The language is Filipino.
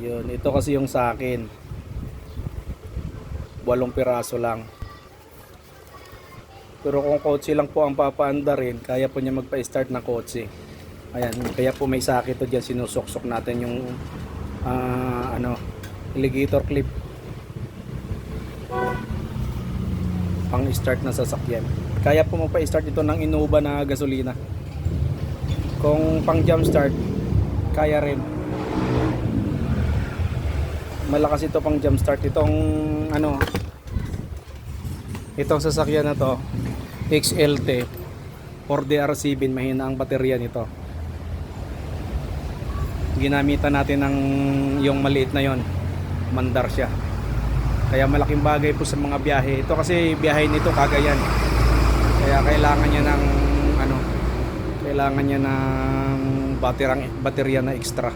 Yun, ito kasi yung sa akin. 8 piraso lang. Pero kung kotse lang po ang papaanda rin, kaya po niya magpa-start ng kotse. Ayan, kaya po may sakit to diyan, sinusuksok natin yung alligator clip pang start na sasakyan. Kaya po magpa-start ito ng Innova na gasolina. Kung pang jump start, kaya rin. Malakas ito pang jump start. Itong sasakyan na to, XLT 4DR7, mahina ang baterya nito. Ginamitan natin ng yung maliit na yon, mandar siya. Kaya malaking bagay po sa mga biyahe. Ito kasi biyahe nito Cagayan. Kaya kailangan niya ng baterya na extra.